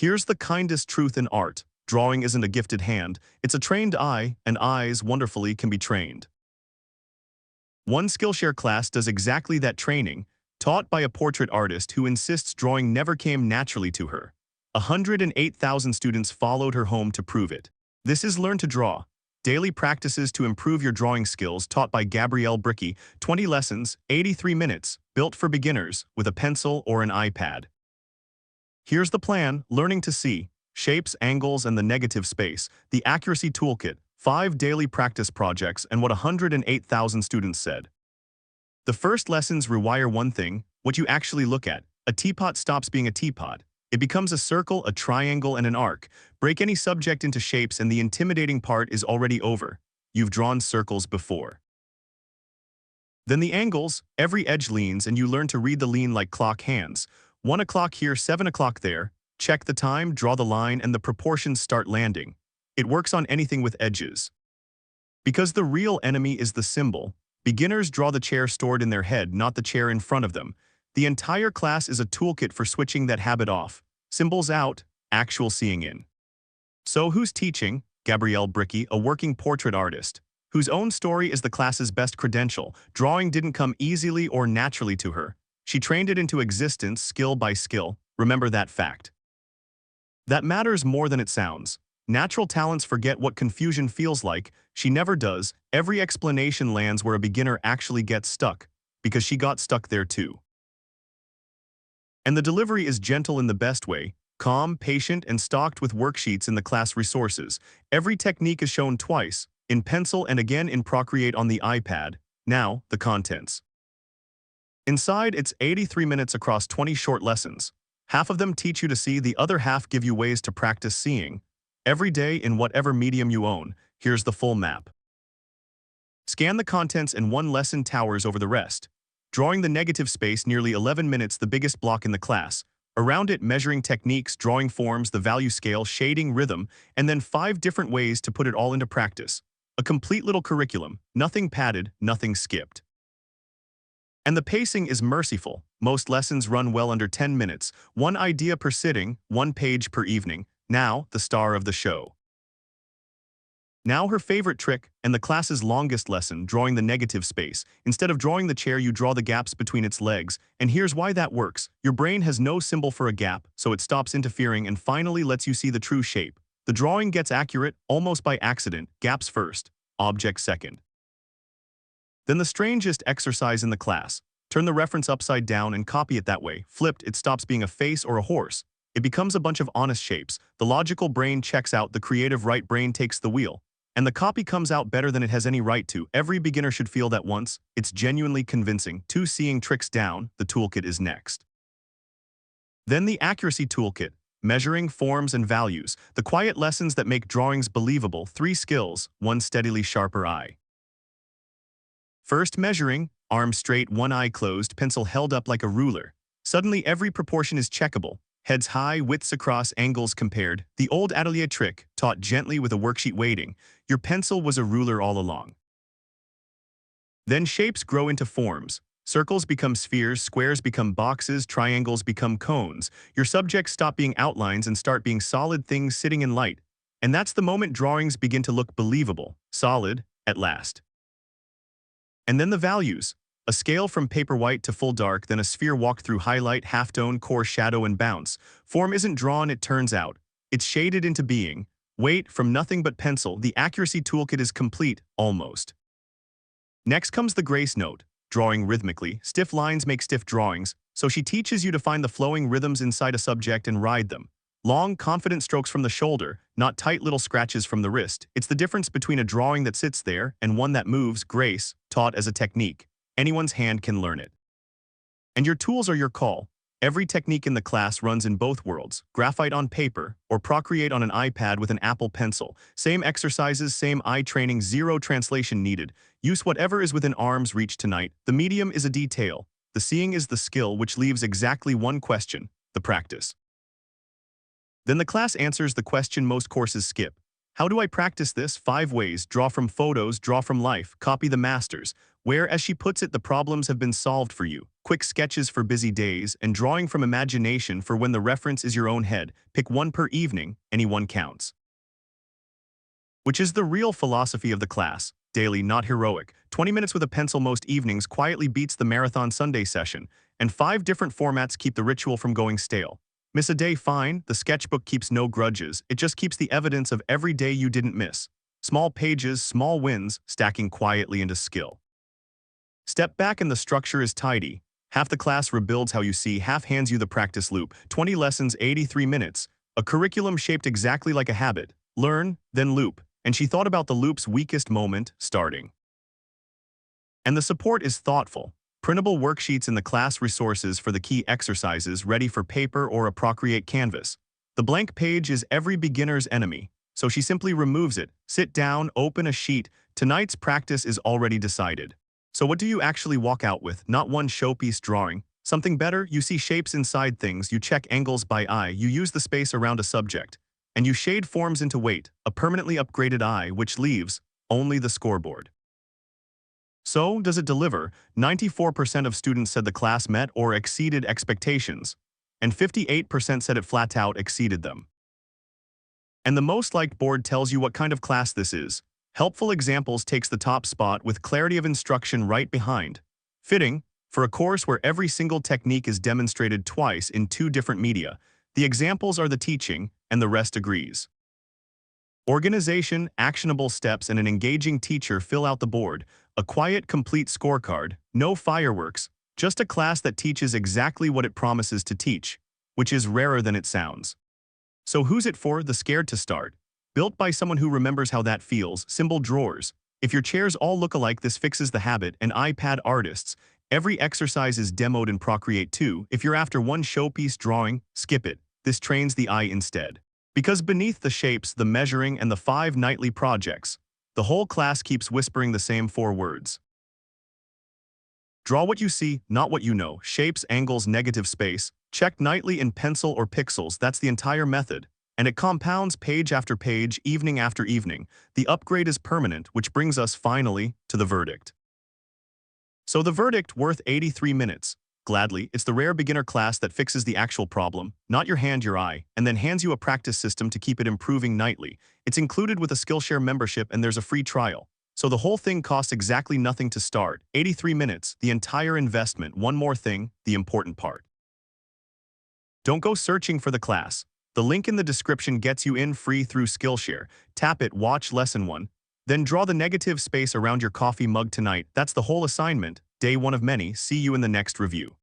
Here's the kindest truth in art. Drawing isn't a gifted hand, it's a trained eye, and eyes, wonderfully, can be trained. One Skillshare class does exactly that training, taught by a portrait artist who insists drawing never came naturally to her. 108,000 students followed her home to prove it. This is Learn to Draw. Daily practices to improve your drawing skills taught by Gabrielle Brickey, 20 lessons, 83 minutes, built for beginners, with a pencil or an iPad. Here's the plan: learning to see shapes, angles, and the negative space, the accuracy toolkit, 5 daily practice projects, and what 108,000 students said. The first lessons rewire one thing: what you actually look at. A teapot stops being a teapot. It becomes a circle, a triangle, and an arc. Break any subject into shapes and the intimidating part is already over. You've drawn circles before. Then the angles: every edge leans and you learn to read the lean like clock hands. 1 o'clock here, 7 o'clock there. Check the time, draw the line, and the proportions start landing. It works on anything with edges. Because the real enemy is the symbol, beginners draw the chair stored in their head, not the chair in front of them. The entire class is a toolkit for switching that habit off. Symbols out, actual seeing in. So who's teaching? Gabrielle Brickey, a working portrait artist, whose own story is the class's best credential. Drawing didn't come easily or naturally to her. She trained it into existence, skill by skill. Remember that fact. That matters more than it sounds. Natural talents forget what confusion feels like. She never does. Every explanation lands where a beginner actually gets stuck, because she got stuck there too. And the delivery is gentle in the best way, calm, patient, and stocked with worksheets in the class resources. Every technique is shown twice, in pencil and again in Procreate on the iPad. Now, the contents. Inside, it's 83 minutes across 20 short lessons. Half of them teach you to see, the other half give you ways to practice seeing. Every day in whatever medium you own. Here's the full map. Scan the contents and one lesson towers over the rest. Drawing the negative space, nearly 11 minutes, the biggest block in the class. Around it, measuring techniques, drawing forms, the value scale, shading, rhythm, and then 5 different ways to put it all into practice. A complete little curriculum, nothing padded, nothing skipped. And the pacing is merciful. Most lessons run well under 10 minutes, 1 idea per sitting, 1 page per evening. Now, the star of the show. Now her favorite trick, and the class's longest lesson, drawing the negative space. Instead of drawing the chair, you draw the gaps between its legs, and here's why that works. Your brain has no symbol for a gap, so it stops interfering and finally lets you see the true shape. The drawing gets accurate, almost by accident, gaps first, object second. Then the strangest exercise in the class. Turn the reference upside down and copy it that way. Flipped, it stops being a face or a horse. It becomes a bunch of honest shapes. The logical brain checks out, the creative right brain takes the wheel. And the copy comes out better than it has any right to. Every beginner should feel that once. It's genuinely convincing. 2 seeing tricks down, the toolkit is next. Then the accuracy toolkit, measuring forms and values, the quiet lessons that make drawings believable. 3 skills, 1 steadily sharper eye. First, measuring, arm straight, 1 eye closed, pencil held up like a ruler. Suddenly every proportion is checkable. Heads high, widths across, angles compared. The old atelier trick, taught gently with a worksheet waiting. Your pencil was a ruler all along. Then shapes grow into forms. Circles become spheres, squares become boxes, triangles become cones. Your subjects stop being outlines and start being solid things sitting in light. And that's the moment drawings begin to look believable, solid, at last. And then the values. A scale from paper white to full dark, then a sphere walk through highlight, halftone, core, shadow, and bounce. Form isn't drawn, it turns out. It's shaded into being. Weight, from nothing but pencil, the accuracy toolkit is complete, almost. Next comes the grace note, drawing rhythmically. Stiff lines make stiff drawings, so she teaches you to find the flowing rhythms inside a subject and ride them. Long, confident strokes from the shoulder, not tight little scratches from the wrist. It's the difference between a drawing that sits there and one that moves. Grace, taught as a technique. Anyone's hand can learn it. And your tools are your call. Every technique in the class runs in both worlds, graphite on paper or Procreate on an iPad with an Apple Pencil. Same exercises, same eye training, 0 translation needed. Use whatever is within arm's reach tonight. The medium is a detail. The seeing is the skill, which leaves exactly one question: the practice. Then the class answers the question most courses skip. How do I practice this? 5 ways. Draw from photos, draw from life, copy the masters. where, as she puts it, the problems have been solved for you. Quick sketches for busy days and drawing from imagination for when the reference is your own head. Pick one per evening, any one counts. Which is the real philosophy of the class. Daily, not heroic. 20 minutes with a pencil most evenings quietly beats the marathon Sunday session, and 5 different formats keep the ritual from going stale. Miss a day, fine. The sketchbook keeps no grudges. It just keeps the evidence of every day you didn't miss. Small pages, small wins, stacking quietly into skill. Step back and the structure is tidy. Half the class rebuilds how you see, half hands you the practice loop. 20 lessons, 83 minutes. A curriculum shaped exactly like a habit. Learn, then loop. And she thought about the loop's weakest moment, starting. And the support is thoughtful. Printable worksheets in the class, resources for the key exercises ready for paper or a Procreate canvas. The blank page is every beginner's enemy, so she simply removes it. Sit down, open a sheet. Tonight's practice is already decided. So what do you actually walk out with? Not one showpiece drawing. Something better, you see shapes inside things, you check angles by eye, you use the space around a subject. And you shade forms into weight, a permanently upgraded eye which leaves only the scoreboard. So, does it deliver? 94% of students said the class met or exceeded expectations, and 58% said it flat out exceeded them. And the most liked board tells you what kind of class this is. Helpful examples takes the top spot with clarity of instruction right behind. Fitting, for a course where every single technique is demonstrated twice in 2 different media. The examples are the teaching, and the rest agrees. Organization, actionable steps, and an engaging teacher fill out the board. A quiet, complete scorecard, no fireworks, just a class that teaches exactly what it promises to teach, which is rarer than it sounds. So who's it for? The scared to start. Built by someone who remembers how that feels. Symbol drawers. If your chairs all look alike, this fixes the habit. And iPad artists. Every exercise is demoed in Procreate 2. If you're after one showpiece drawing, skip it. This trains the eye instead. Because beneath the shapes, the measuring, and the 5 nightly projects, the whole class keeps whispering the same 4 words. Draw what you see, not what you know. Shapes, angles, negative space. Check nightly in pencil or pixels. That's the entire method. And it compounds page after page, evening after evening. The upgrade is permanent, which brings us finally to the verdict. So the verdict, worth 83 minutes. Gladly, it's the rare beginner class that fixes the actual problem, not your hand, your eye, and then hands you a practice system to keep it improving nightly. It's included with a Skillshare membership and there's a free trial. So the whole thing costs exactly nothing to start. 83 minutes, the entire investment. One more thing, the important part. Don't go searching for the class. The link in the description gets you in free through Skillshare. Tap it, watch lesson 1. Then draw the negative space around your coffee mug tonight. That's the whole assignment. Day 1 of many. See you in the next review.